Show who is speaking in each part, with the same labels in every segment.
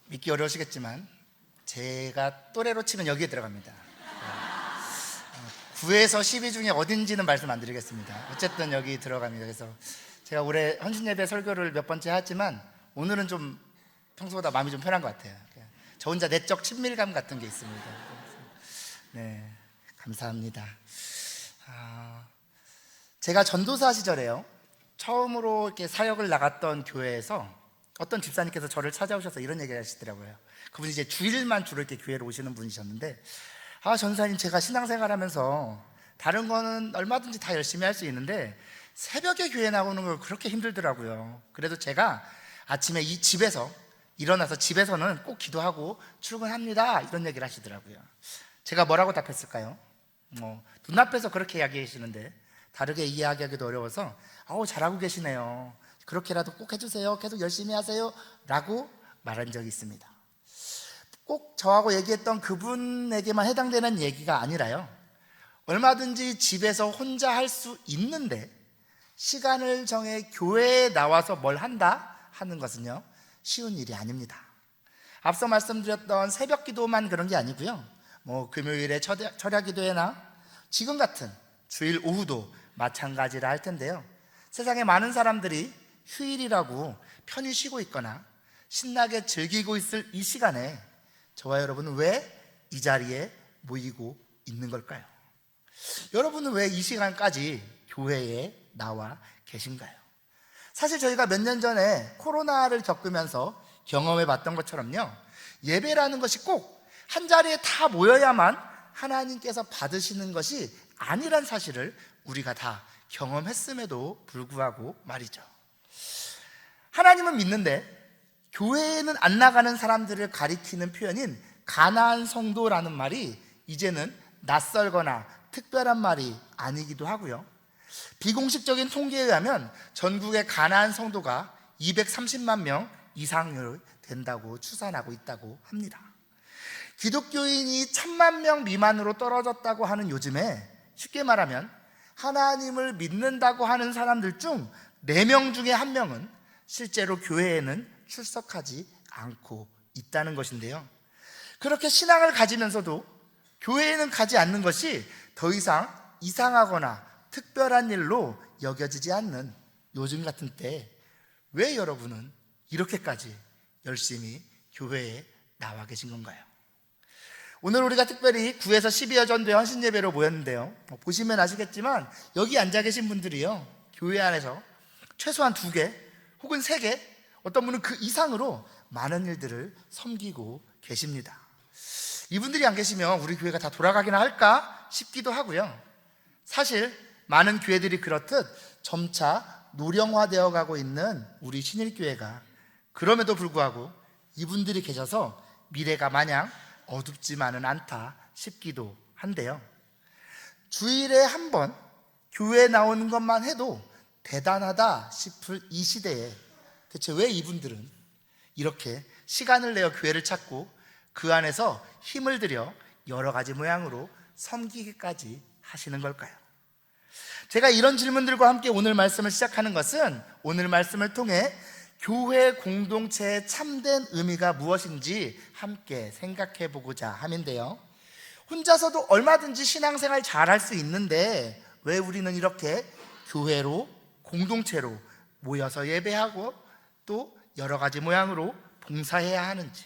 Speaker 1: 믿기 어려우시겠지만 제가 또래로 치면 여기에 들어갑니다. 9에서 12 중에 어딘지는 말씀 안 드리겠습니다. 어쨌든 여기 들어갑니다. 그래서 제가 올해 헌신예배 설교를 몇 번째 했지만 오늘은 좀 평소보다 마음이 좀 편한 것 같아요. 저 혼자 내적 친밀감 같은 게 있습니다. 네, 감사합니다. 제가 전도사 시절에요, 처음으로 이렇게 사역을 나갔던 교회에서 어떤 집사님께서 저를 찾아오셔서 이런 얘기를 하시더라고요. 그분이 이제 주일만 주로 이렇게 교회로 오시는 분이셨는데, 전사님, 제가 신앙생활 하면서 다른 거는 얼마든지 다 열심히 할 수 있는데 새벽에 교회 나오는 거 그렇게 힘들더라고요. 그래도 제가 아침에 이 집에서 일어나서 집에서는 꼭 기도하고 출근합니다, 이런 얘기를 하시더라고요. 제가 뭐라고 답했을까요? 눈앞에서 그렇게 이야기하시는데 다르게 이야기하기도 어려워서 잘하고 계시네요, 그렇게라도 꼭 해주세요, 계속 열심히 하세요 라고 말한 적이 있습니다. 꼭 저하고 얘기했던 그분에게만 해당되는 얘기가 아니라요, 얼마든지 집에서 혼자 할 수 있는데 시간을 정해 교회에 나와서 뭘 한다 하는 것은요, 쉬운 일이 아닙니다. 앞서 말씀드렸던 새벽 기도만 그런 게 아니고요, 금요일에 철야 기도회나 지금 같은 주일 오후도 마찬가지라 할 텐데요, 세상에 많은 사람들이 휴일이라고 편히 쉬고 있거나 신나게 즐기고 있을 이 시간에 저와 여러분은 왜 이 자리에 모이고 있는 걸까요? 여러분은 왜 이 시간까지 교회에 나와 계신가요? 사실 저희가 몇 년 전에 코로나를 겪으면서 경험해 봤던 것처럼요, 예배라는 것이 꼭 한 자리에 다 모여야만 하나님께서 받으시는 것이 아니란 사실을 우리가 다 경험했음에도 불구하고 말이죠. 하나님은 믿는데 교회에는 안 나가는 사람들을 가리키는 표현인 가나안 성도라는 말이 이제는 낯설거나 특별한 말이 아니기도 하고요, 비공식적인 통계에 의하면 전국의 가나안 성도가 230만 명 이상이 된다고 추산하고 있다고 합니다. 기독교인이 1000만 명 미만으로 떨어졌다고 하는 요즘에 쉽게 말하면 하나님을 믿는다고 하는 사람들 중 4명 중에 1명은 실제로 교회에는 출석하지 않고 있다는 것인데요, 그렇게 신앙을 가지면서도 교회에는 가지 않는 것이 더 이상 이상하거나 특별한 일로 여겨지지 않는 요즘 같은 때 왜 여러분은 이렇게까지 열심히 교회에 나와 계신 건가요? 오늘 우리가 특별히 9에서 12여 전도의 헌신예배로 모였는데요, 보시면 아시겠지만 여기 앉아 계신 분들이요, 교회 안에서 최소한 2개 혹은 3개, 어떤 분은 그 이상으로 많은 일들을 섬기고 계십니다. 이분들이 안 계시면 우리 교회가 다 돌아가기나 할까 싶기도 하고요, 사실 많은 교회들이 그렇듯 점차 노령화되어 가고 있는 우리 신일교회가 그럼에도 불구하고 이분들이 계셔서 미래가 마냥 어둡지만은 않다 싶기도 한데요, 주일에 한 번 교회에 나오는 것만 해도 대단하다 싶을 이 시대에 대체 왜 이분들은 이렇게 시간을 내어 교회를 찾고 그 안에서 힘을 들여 여러 가지 모양으로 섬기기까지 하시는 걸까요? 제가 이런 질문들과 함께 오늘 말씀을 시작하는 것은 오늘 말씀을 통해 교회 공동체의 참된 의미가 무엇인지 함께 생각해 보고자 함인데요, 혼자서도 얼마든지 신앙생활 잘할 수 있는데 왜 우리는 이렇게 교회로, 공동체로 모여서 예배하고 또 여러 가지 모양으로 봉사해야 하는지,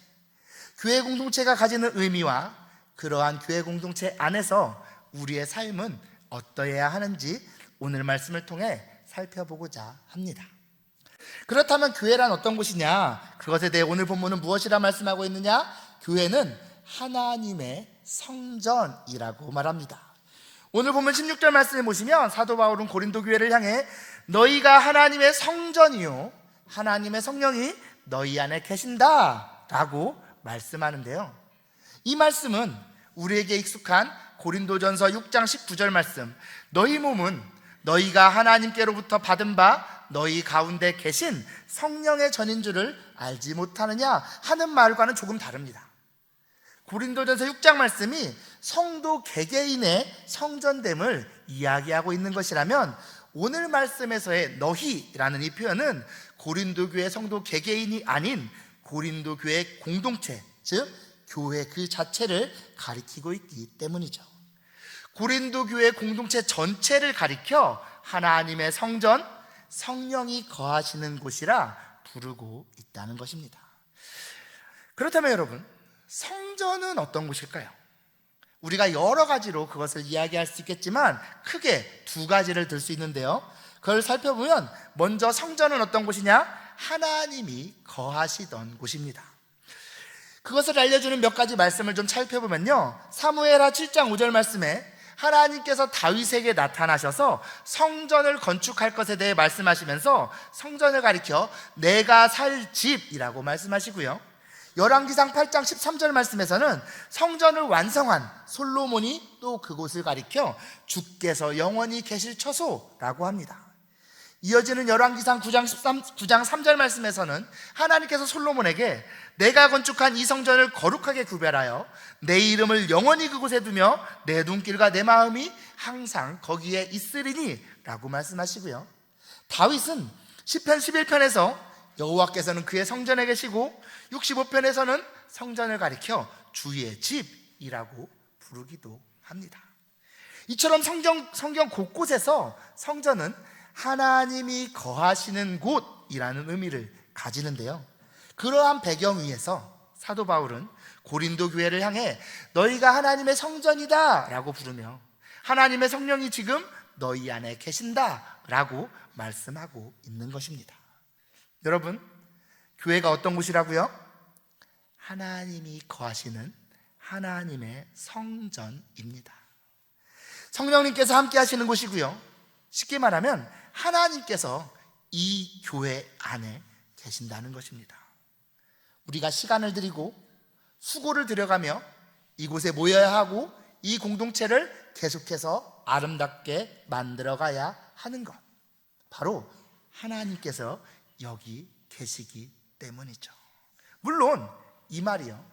Speaker 1: 교회 공동체가 가지는 의미와 그러한 교회 공동체 안에서 우리의 삶은 어떠해야 하는지 오늘 말씀을 통해 살펴보고자 합니다. 그렇다면 교회란 어떤 곳이냐, 그것에 대해 오늘 본문은 무엇이라 말씀하고 있느냐? 교회는 하나님의 성전이라고 말합니다. 오늘 본문 16절 말씀에 보시면 사도 바울은 고린도 교회를 향해 너희가 하나님의 성전이요 하나님의 성령이 너희 안에 계신다 라고 말씀하는데요, 이 말씀은 우리에게 익숙한 고린도전서 6장 19절 말씀, 너희 몸은 너희가 하나님께로부터 받은 바 너희 가운데 계신 성령의 전인 줄을 알지 못하느냐 하는 말과는 조금 다릅니다. 고린도전서 6장 말씀이 성도 개개인의 성전됨을 이야기하고 있는 것이라면 오늘 말씀에서의 너희라는 이 표현은 고린도 교회 성도 개개인이 아닌 고린도 교회 공동체, 즉 교회 그 자체를 가리키고 있기 때문이죠. 고린도 교회 공동체 전체를 가리켜 하나님의 성전, 성령이 거하시는 곳이라 부르고 있다는 것입니다. 그렇다면 여러분, 성전은 어떤 곳일까요? 우리가 여러 가지로 그것을 이야기할 수 있겠지만 크게 두 가지를 들 수 있는데요, 그걸 살펴보면 먼저 성전은 어떤 곳이냐? 하나님이 거하시던 곳입니다. 그것을 알려주는 몇 가지 말씀을 좀 살펴보면요, 사무엘하 7장 5절 말씀에 하나님께서 다윗에게 나타나셔서 성전을 건축할 것에 대해 말씀하시면서 성전을 가리켜 내가 살 집이라고 말씀하시고요, 열왕기상 8장 13절 말씀에서는 성전을 완성한 솔로몬이 또 그곳을 가리켜 주께서 영원히 계실 처소라고 합니다. 이어지는 열왕기상 9장 3절 말씀에서는 하나님께서 솔로몬에게 내가 건축한 이 성전을 거룩하게 구별하여 내 이름을 영원히 그곳에 두며 내 눈길과 내 마음이 항상 거기에 있으리니 라고 말씀하시고요, 다윗은 시편 11편에서 여호와께서는 그의 성전에 계시고 65편에서는 성전을 가리켜 주의 집이라고 부르기도 합니다. 이처럼 성경 곳곳에서 성전은 하나님이 거하시는 곳이라는 의미를 가지는데요, 그러한 배경 위에서 사도 바울은 고린도 교회를 향해 너희가 하나님의 성전이다 라고 부르며 하나님의 성령이 지금 너희 안에 계신다 라고 말씀하고 있는 것입니다. 여러분, 교회가 어떤 곳이라고요? 하나님이 거하시는 하나님의 성전입니다. 성령님께서 함께 하시는 곳이고요, 쉽게 말하면 하나님께서 이 교회 안에 계신다는 것입니다. 우리가 시간을 들이고 수고를 들여가며 이곳에 모여야 하고 이 공동체를 계속해서 아름답게 만들어가야 하는 것, 바로 하나님께서 여기 계시기 때문이죠. 물론 이 말이요,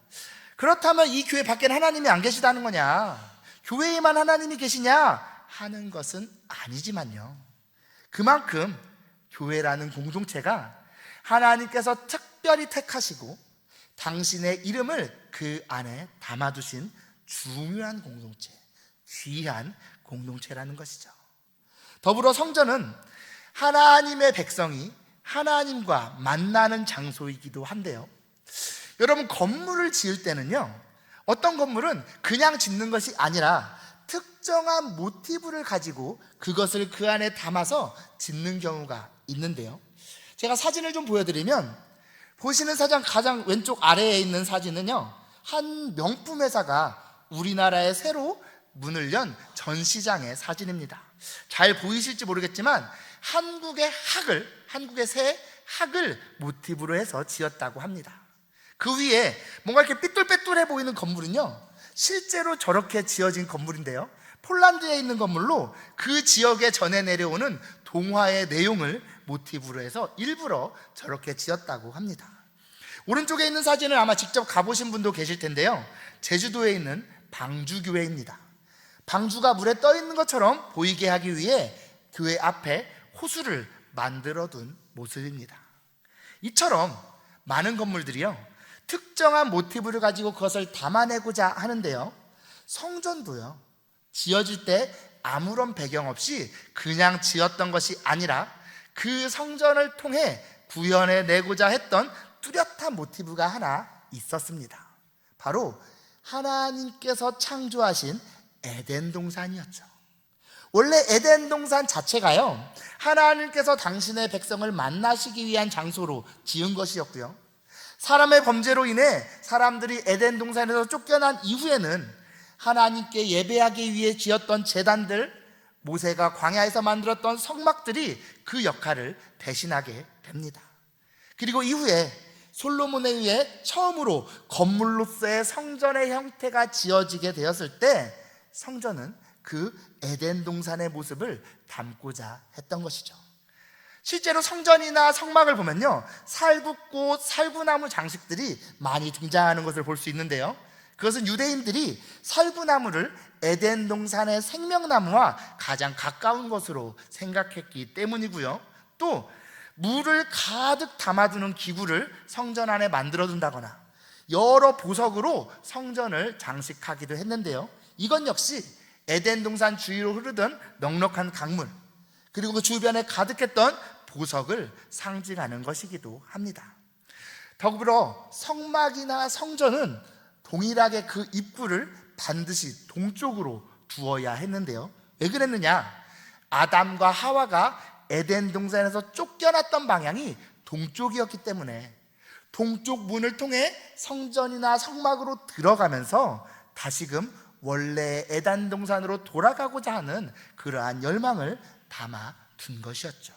Speaker 1: 그렇다면 이 교회 밖에는 하나님이 안 계시다는 거냐, 교회에만 하나님이 계시냐 하는 것은 아니지만요, 그만큼 교회라는 공동체가 하나님께서 특별히 택하시고 당신의 이름을 그 안에 담아두신 중요한 공동체, 귀한 공동체라는 것이죠. 더불어 성전은 하나님의 백성이 하나님과 만나는 장소이기도 한데요, 여러분, 건물을 지을 때는요, 어떤 건물은 그냥 짓는 것이 아니라 특정한 모티브를 가지고 그것을 그 안에 담아서 짓는 경우가 있는데요, 제가 사진을 좀 보여드리면, 보시는 사진 가장 왼쪽 아래에 있는 사진은요, 한 명품 회사가 우리나라에 새로 문을 연 전시장의 사진입니다. 잘 보이실지 모르겠지만 한국의 새 학을 모티브로 해서 지었다고 합니다. 그 위에 뭔가 이렇게 삐뚤빼뚤해 보이는 건물은요, 실제로 저렇게 지어진 건물인데요, 폴란드에 있는 건물로 그 지역에 전해 내려오는 동화의 내용을 모티브로 해서 일부러 저렇게 지었다고 합니다. 오른쪽에 있는 사진은 아마 직접 가보신 분도 계실 텐데요, 제주도에 있는 방주교회입니다. 방주가 물에 떠 있는 것처럼 보이게 하기 위해 교회 앞에 호수를 만들어 둔 모습입니다. 이처럼 많은 건물들이요, 특정한 모티브를 가지고 그것을 담아내고자 하는데요, 성전도요, 지어질 때 아무런 배경 없이 그냥 지었던 것이 아니라 그 성전을 통해 구현해내고자 했던 뚜렷한 모티브가 하나 있었습니다. 바로 하나님께서 창조하신 에덴 동산이었죠. 원래 에덴 동산 자체가요, 하나님께서 당신의 백성을 만나시기 위한 장소로 지은 것이었고요, 사람의 범죄로 인해 사람들이 에덴 동산에서 쫓겨난 이후에는 하나님께 예배하기 위해 지었던 제단들, 모세가 광야에서 만들었던 성막들이 그 역할을 대신하게 됩니다. 그리고 이후에 솔로몬에 의해 처음으로 건물로서의 성전의 형태가 지어지게 되었을 때 성전은 그 에덴 동산의 모습을 담고자 했던 것이죠. 실제로 성전이나 성막을 보면요, 살구꽃, 살구나무 장식들이 많이 등장하는 것을 볼 수 있는데요, 그것은 유대인들이 살구나무를 에덴 동산의 생명나무와 가장 가까운 것으로 생각했기 때문이고요, 또 물을 가득 담아두는 기구를 성전 안에 만들어둔다거나 여러 보석으로 성전을 장식하기도 했는데요, 이건 역시 에덴 동산 주위로 흐르던 넉넉한 강물, 그리고 그 주변에 가득했던 보석을 상징하는 것이기도 합니다. 더불어 성막이나 성전은 동일하게 그 입구를 반드시 동쪽으로 두어야 했는데요, 왜 그랬느냐? 아담과 하와가 에덴 동산에서 쫓겨났던 방향이 동쪽이었기 때문에 동쪽 문을 통해 성전이나 성막으로 들어가면서 다시금 원래 에덴 동산으로 돌아가고자 하는 그러한 열망을 담아 둔 것이었죠.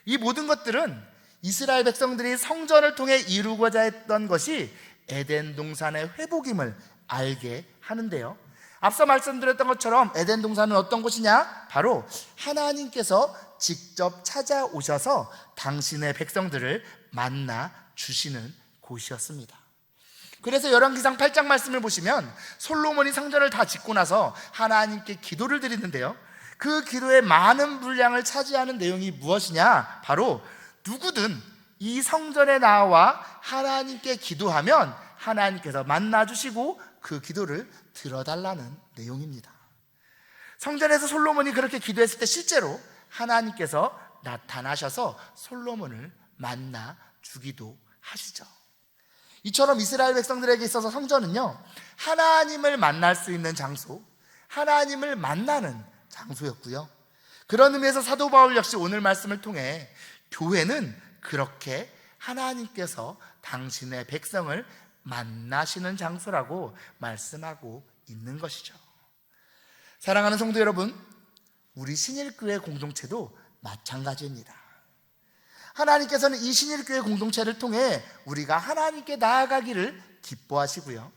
Speaker 1: 이 모든 것들은 이스라엘 백성들이 성전을 통해 이루고자 했던 것이 에덴 동산의 회복임을 알게 하는데요, 앞서 말씀드렸던 것처럼 에덴 동산은 어떤 곳이냐? 바로 하나님께서 직접 찾아오셔서 당신의 백성들을 만나 주시는 곳이었습니다. 그래서 열왕기상 8장 말씀을 보시면 솔로몬이 성전을 다 짓고 나서 하나님께 기도를 드리는데요, 그 기도의 많은 분량을 차지하는 내용이 무엇이냐? 바로 누구든 이 성전에 나와 하나님께 기도하면 하나님께서 만나주시고 그 기도를 들어달라는 내용입니다. 성전에서 솔로몬이 그렇게 기도했을 때 실제로 하나님께서 나타나셔서 솔로몬을 만나 주기도 하시죠. 이처럼 이스라엘 백성들에게 있어서 성전은요, 하나님을 만날 수 있는 장소, 하나님을 만나는 장소였고요, 그런 의미에서 사도 바울 역시 오늘 말씀을 통해 교회는 그렇게 하나님께서 당신의 백성을 만나시는 장소라고 말씀하고 있는 것이죠. 사랑하는 성도 여러분, 우리 신일교회 공동체도 마찬가지입니다. 하나님께서는 이 신일교회 공동체를 통해 우리가 하나님께 나아가기를 기뻐하시고요,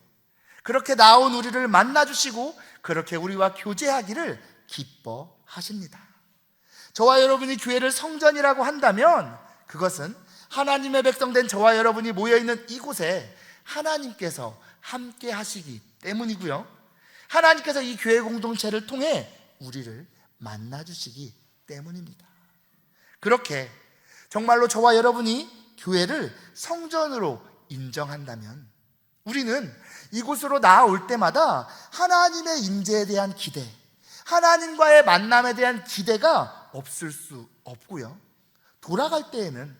Speaker 1: 그렇게 나온 우리를 만나주시고 그렇게 우리와 교제하기를 기뻐하십니다. 저와 여러분이 교회를 성전이라고 한다면 그것은 하나님의 백성된 저와 여러분이 모여있는 이곳에 하나님께서 함께 하시기 때문이고요, 하나님께서 이 교회 공동체를 통해 우리를 만나주시기 때문입니다. 그렇게 정말로 저와 여러분이 교회를 성전으로 인정한다면 우리는 이곳으로 나아올 때마다 하나님의 임재에 대한 기대, 하나님과의 만남에 대한 기대가 없을 수 없고요, 돌아갈 때에는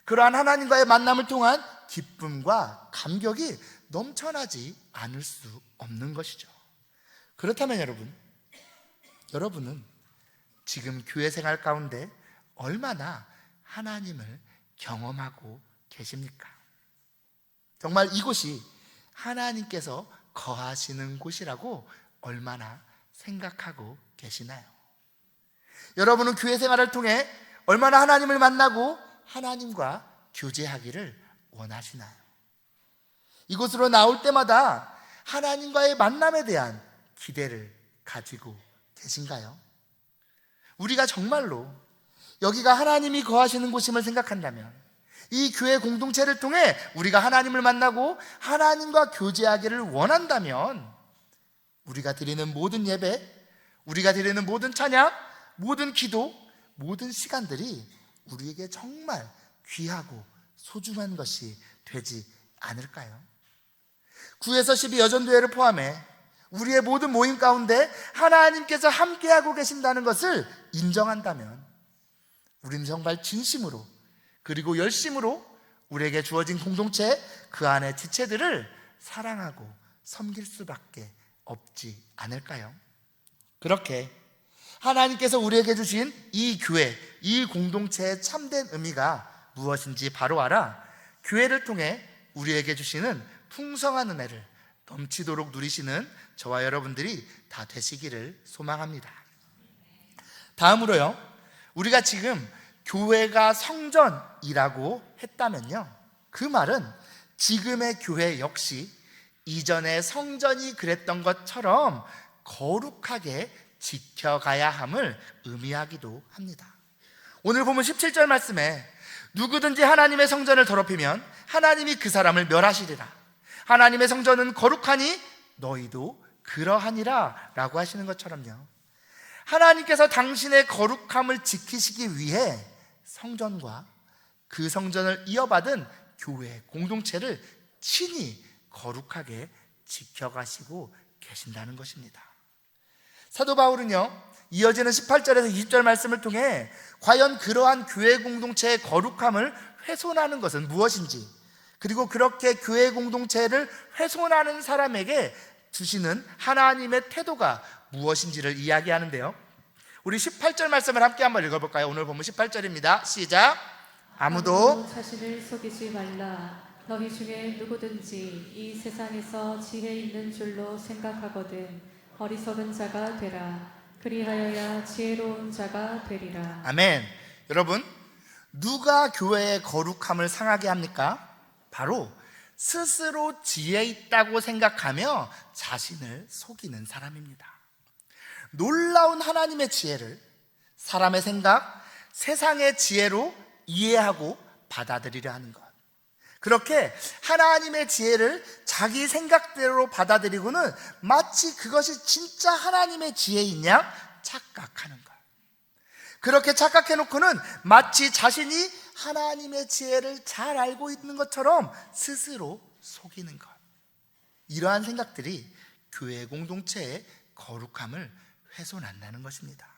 Speaker 1: 그러한 하나님과의 만남을 통한 기쁨과 감격이 넘쳐나지 않을 수 없는 것이죠. 그렇다면 여러분은 지금 교회 생활 가운데 얼마나 하나님을 경험하고 계십니까? 정말 이곳이 하나님께서 거하시는 곳이라고 얼마나 생각하고 계시나요? 여러분은 교회 생활을 통해 얼마나 하나님을 만나고 하나님과 교제하기를 원하시나요? 이곳으로 나올 때마다 하나님과의 만남에 대한 기대를 가지고 계신가요? 우리가 정말로 여기가 하나님이 거하시는 곳임을 생각한다면 이 교회 공동체를 통해 우리가 하나님을 만나고 하나님과 교제하기를 원한다면 우리가 드리는 모든 예배, 우리가 드리는 모든 찬양, 모든 기도, 모든 시간들이 우리에게 정말 귀하고 소중한 것이 되지 않을까요? 9에서 12 여전도회를 포함해 우리의 모든 모임 가운데 하나님께서 함께하고 계신다는 것을 인정한다면 우리는 정말 진심으로 그리고 열심으로 우리에게 주어진 공동체 그 안의 지체들을 사랑하고 섬길 수밖에 없지 않을까요? 그렇게 하나님께서 우리에게 주신 이 교회, 이 공동체의 참된 의미가 무엇인지 바로 알아 교회를 통해 우리에게 주시는 풍성한 은혜를 넘치도록 누리시는 저와 여러분들이 다 되시기를 소망합니다. 다음으로요, 우리가 지금 교회가 성전이라고 했다면요, 그 말은 지금의 교회 역시 이전의 성전이 그랬던 것처럼 거룩하게 지켜가야 함을 의미하기도 합니다. 오늘 보면 17절 말씀에 누구든지 하나님의 성전을 더럽히면 하나님이 그 사람을 멸하시리라. 하나님의 성전은 거룩하니 너희도 그러하니라 라고 하시는 것처럼요, 하나님께서 당신의 거룩함을 지키시기 위해 성전과 그 성전을 이어받은 교회 공동체를 친히 거룩하게 지켜가시고 계신다는 것입니다. 사도 바울은요, 이어지는 18절에서 20절 말씀을 통해 과연 그러한 교회 공동체의 거룩함을 훼손하는 것은 무엇인지, 그리고 그렇게 교회 공동체를 훼손하는 사람에게 주시는 하나님의 태도가 무엇인지를 이야기하는데요, 우리 18절 말씀을 함께 한번 읽어볼까요? 오늘 본문 18절입니다. 시작. 아무도
Speaker 2: 자신을 속이지 말라. 너희 중에 누구든지 이 세상에서 지혜 있는 줄로 생각하거든 어리석은 자가 되라. 그리하여야 지혜로운 자가 되리라.
Speaker 1: 아멘. 여러분, 누가 교회의 거룩함을 상하게 합니까? 바로 스스로 지혜 있다고 생각하며 자신을 속이는 사람입니다. 놀라운 하나님의 지혜를 사람의 생각, 세상의 지혜로 이해하고 받아들이려 하는 것, 그렇게 하나님의 지혜를 자기 생각대로 받아들이고는 마치 그것이 진짜 하나님의 지혜인 양 착각하는 것, 그렇게 착각해놓고는 마치 자신이 하나님의 지혜를 잘 알고 있는 것처럼 스스로 속이는 것, 이러한 생각들이 교회 공동체의 거룩함을 훼손한다는 것입니다.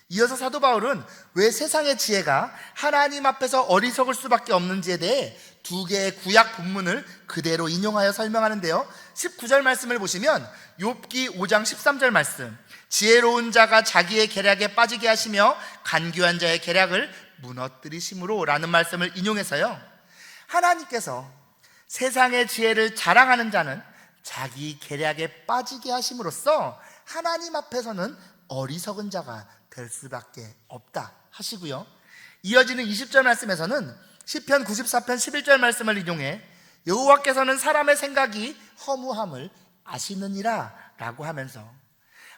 Speaker 1: 이어서 사도 바울은 왜 세상의 지혜가 하나님 앞에서 어리석을 수밖에 없는지에 대해 두 개의 구약 본문을 그대로 인용하여 설명하는데요, 19절 말씀을 보시면 욥기 5장 13절 말씀, 지혜로운 자가 자기의 계략에 빠지게 하시며 간교한 자의 계략을 무너뜨리심으로 라는 말씀을 인용해서요, 하나님께서 세상의 지혜를 자랑하는 자는 자기 계략에 빠지게 하심으로써 하나님 앞에서는 어리석은 자가 될 수밖에 없다 하시고요, 이어지는 20절 말씀에서는 시편 94편 11절 말씀을 인용해 여호와께서는 사람의 생각이 허무함을 아시느니라 라고 하면서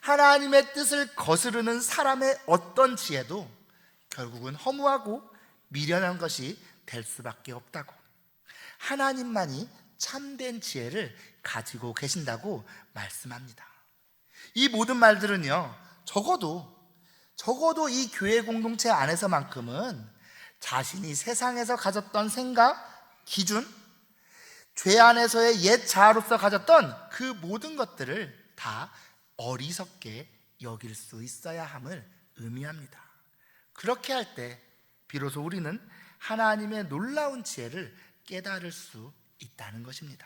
Speaker 1: 하나님의 뜻을 거스르는 사람의 어떤 지혜도 결국은 허무하고 미련한 것이 될 수밖에 없다고, 하나님만이 참된 지혜를 가지고 계신다고 말씀합니다. 이 모든 말들은요, 적어도 이 교회 공동체 안에서만큼은 자신이 세상에서 가졌던 생각, 기준, 죄 안에서의 옛 자아로서 가졌던 그 모든 것들을 다 어리석게 여길 수 있어야 함을 의미합니다. 그렇게 할 때 비로소 우리는 하나님의 놀라운 지혜를 깨달을 수 있다는 것입니다.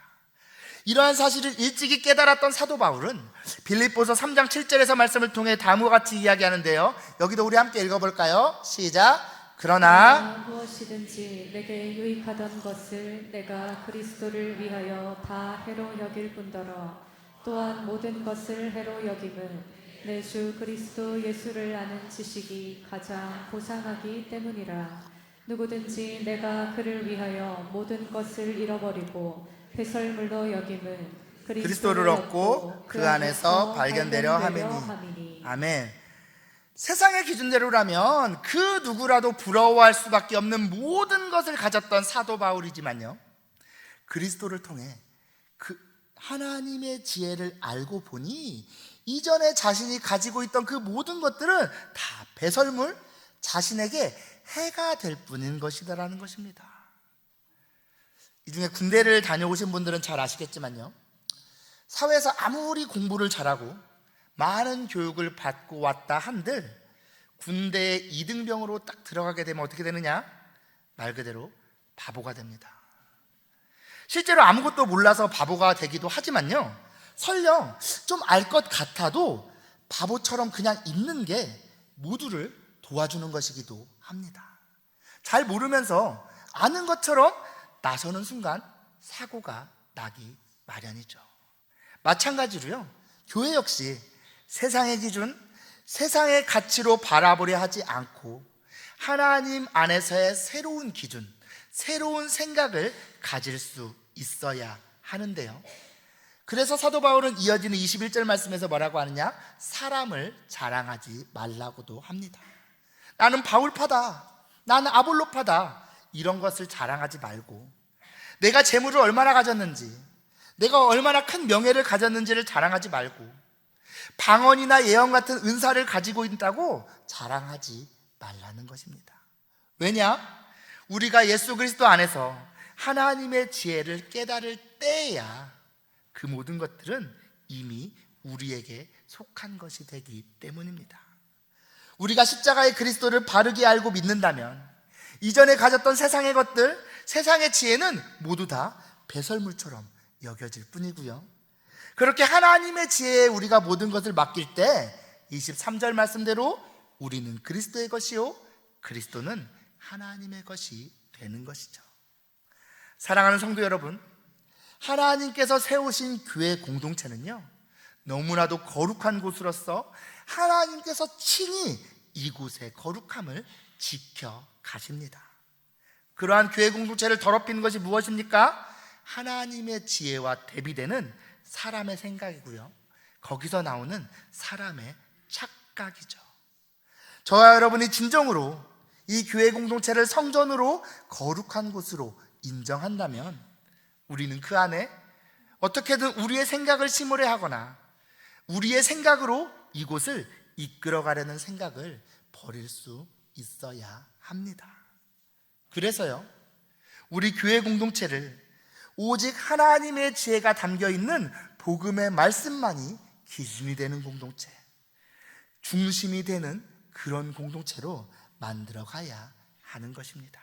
Speaker 1: 이러한 사실을 일찍이 깨달았던 사도 바울은 빌립보서 3장 7절에서 말씀을 통해 다음과 같이 이야기하는데요, 여기도 우리 함께 읽어볼까요? 시작. 그러나
Speaker 2: 무엇이든지 내게 유익하던 것을 내가 그리스도를 위하여 다 해로 여길 뿐더러 또한 모든 것을 해로 여김은 내 주 그리스도 예수를 아는 지식이 가장 고상하기 때문이라. 누구든지 내가 그를 위하여 모든 것을 잃어버리고 배설물로 여김은
Speaker 1: 그리스도를 얻고 그 안에서 발견되려 함이니. 아멘. 세상의 기준대로라면 그 누구라도 부러워할 수밖에 없는 모든 것을 가졌던 사도 바울이지만요, 그리스도를 통해 그 하나님의 지혜를 알고 보니 이전에 자신이 가지고 있던 그 모든 것들은 다 배설물, 자신에게 해가 될 뿐인 것이다라는 것입니다. 이 중에 군대를 다녀오신 분들은 잘 아시겠지만요, 사회에서 아무리 공부를 잘하고 많은 교육을 받고 왔다 한들 군대에 이등병으로 딱 들어가게 되면 어떻게 되느냐? 말 그대로 바보가 됩니다. 실제로 아무것도 몰라서 바보가 되기도 하지만요, 설령 좀 알 것 같아도 바보처럼 그냥 있는 게 모두를 도와주는 것이기도 합니다. 잘 모르면서 아는 것처럼 나서는 순간 사고가 나기 마련이죠. 마찬가지로요, 교회 역시 세상의 기준, 세상의 가치로 바라보려 하지 않고 하나님 안에서의 새로운 기준, 새로운 생각을 가질 수 있어야 하는데요, 그래서 사도 바울은 이어지는 21절 말씀에서 뭐라고 하느냐? 사람을 자랑하지 말라고도 합니다. 나는 바울파다, 나는 아볼로파다, 이런 것을 자랑하지 말고 내가 재물을 얼마나 가졌는지, 내가 얼마나 큰 명예를 가졌는지를 자랑하지 말고 방언이나 예언 같은 은사를 가지고 있다고 자랑하지 말라는 것입니다. 왜냐? 우리가 예수 그리스도 안에서 하나님의 지혜를 깨달을 때야 그 모든 것들은 이미 우리에게 속한 것이 되기 때문입니다. 우리가 십자가의 그리스도를 바르게 알고 믿는다면 이전에 가졌던 세상의 것들, 세상의 지혜는 모두 다 배설물처럼 여겨질 뿐이고요. 그렇게 하나님의 지혜에 우리가 모든 것을 맡길 때 23절 말씀대로 우리는 그리스도의 것이요 그리스도는 하나님의 것이 되는 것이죠. 사랑하는 성도 여러분, 하나님께서 세우신 교회 공동체는요 너무나도 거룩한 곳으로서 하나님께서 친히 이곳의 거룩함을 지켜 가십니다. 그러한 교회 공동체를 더럽히는 것이 무엇입니까? 하나님의 지혜와 대비되는 사람의 생각이고요, 거기서 나오는 사람의 착각이죠. 저와 여러분이 진정으로 이 교회 공동체를 성전으로 거룩한 곳으로 인정한다면 우리는 그 안에 어떻게든 우리의 생각을 심으려 하거나 우리의 생각으로 이곳을 이끌어가려는 생각을 버릴 수 있어야 합니다. 그래서요, 우리 교회 공동체를 오직 하나님의 지혜가 담겨있는 복음의 말씀만이 기준이 되는 공동체, 중심이 되는 그런 공동체로 만들어가야 하는 것입니다.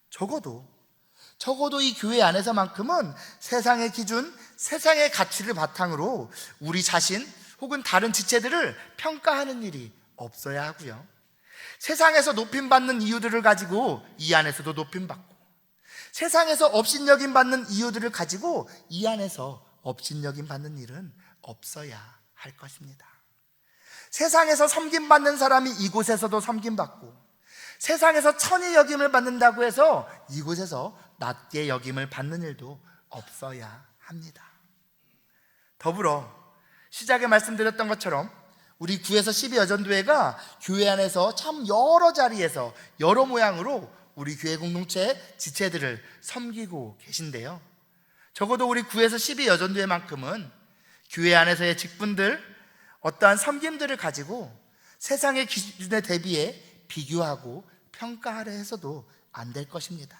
Speaker 1: 적어도 이 교회 안에서만큼은 세상의 기준, 세상의 가치를 바탕으로 우리 자신 혹은 다른 지체들을 평가하는 일이 없어야 하고요, 세상에서 높임받는 이유들을 가지고 이 안에서도 높임받고, 세상에서 업신여김 받는 이유들을 가지고 이 안에서 업신여김 받는 일은 없어야 할 것입니다. 세상에서 섬김받는 사람이 이곳에서도 섬김받고, 세상에서 천히 여김을 받는다고 해서 이곳에서 낮게 여김을 받는 일도 없어야 합니다. 더불어 시작에 말씀드렸던 것처럼 우리 9에서 12 여전도회가 교회 안에서 참 여러 자리에서 여러 모양으로 우리 교회 공동체 지체들을 섬기고 계신데요, 적어도 우리 9에서 12 여전도회만큼은 교회 안에서의 직분들, 어떠한 섬김들을 가지고 세상의 기준에 대비해 비교하고 평가하려 해서도 안 될 것입니다.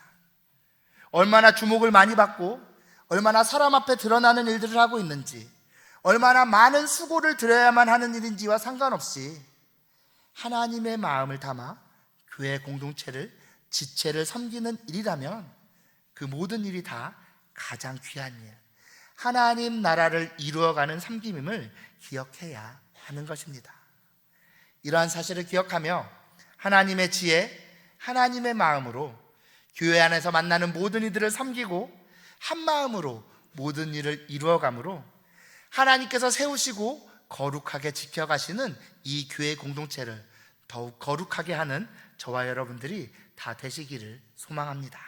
Speaker 1: 얼마나 주목을 많이 받고 얼마나 사람 앞에 드러나는 일들을 하고 있는지, 얼마나 많은 수고를 들여야만 하는 일인지와 상관없이 하나님의 마음을 담아 교회 공동체를, 지체를 섬기는 일이라면 그 모든 일이 다 가장 귀한 일, 하나님 나라를 이루어가는 섬김임을 기억해야 하는 것입니다. 이러한 사실을 기억하며 하나님의 지혜, 하나님의 마음으로 교회 안에서 만나는 모든 이들을 섬기고 한 마음으로 모든 일을 이루어가므로 하나님께서 세우시고 거룩하게 지켜가시는 이 교회 공동체를 더욱 거룩하게 하는 저와 여러분들이 다 되시기를 소망합니다.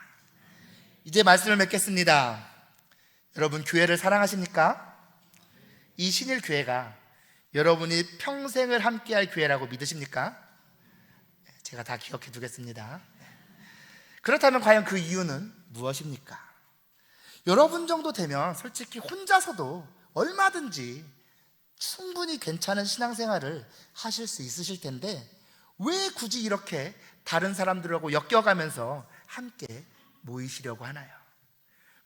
Speaker 1: 이제 말씀을 맺겠습니다. 여러분, 교회를 사랑하십니까? 이 신일 교회가 여러분이 평생을 함께할 교회라고 믿으십니까? 제가 다 기억해 두겠습니다. 그렇다면 과연 그 이유는 무엇입니까? 여러분 정도 되면 솔직히 혼자서도 얼마든지 충분히 괜찮은 신앙생활을 하실 수 있으실 텐데 왜 굳이 이렇게 다른 사람들하고 엮여가면서 함께 모이시려고 하나요?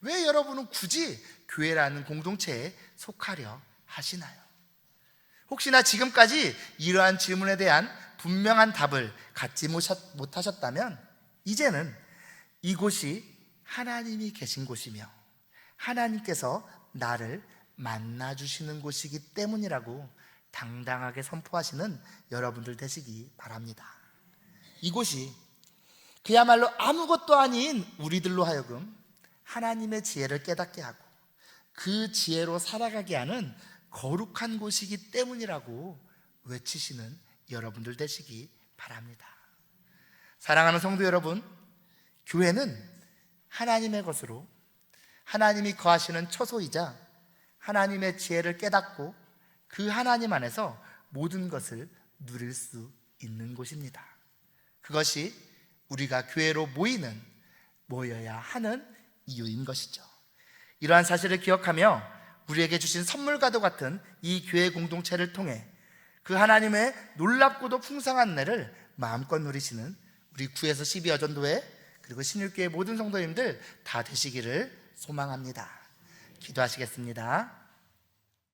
Speaker 1: 왜 여러분은 굳이 교회라는 공동체에 속하려 하시나요? 혹시나 지금까지 이러한 질문에 대한 분명한 답을 갖지 못하셨다면 이제는 이곳이 하나님이 계신 곳이며 하나님께서 나를 만나주시는 곳이기 때문이라고 당당하게 선포하시는 여러분들 되시기 바랍니다. 이곳이 그야말로 아무것도 아닌 우리들로 하여금 하나님의 지혜를 깨닫게 하고 그 지혜로 살아가게 하는 거룩한 곳이기 때문이라고 외치시는 여러분들 되시기 바랍니다. 사랑하는 성도 여러분, 교회는 하나님의 것으로 하나님이 거하시는 처소이자 하나님의 지혜를 깨닫고 그 하나님 안에서 모든 것을 누릴 수 있는 곳입니다. 그것이 우리가 교회로 모여야 하는 이유인 것이죠. 이러한 사실을 기억하며 우리에게 주신 선물과도 같은 이 교회 공동체를 통해 그 하나님의 놀랍고도 풍성한 은혜를 마음껏 누리시는 우리 9에서 12 여전도회 그리고 신일교회 모든 성도님들 다 되시기를 소망합니다. 기도하시겠습니다.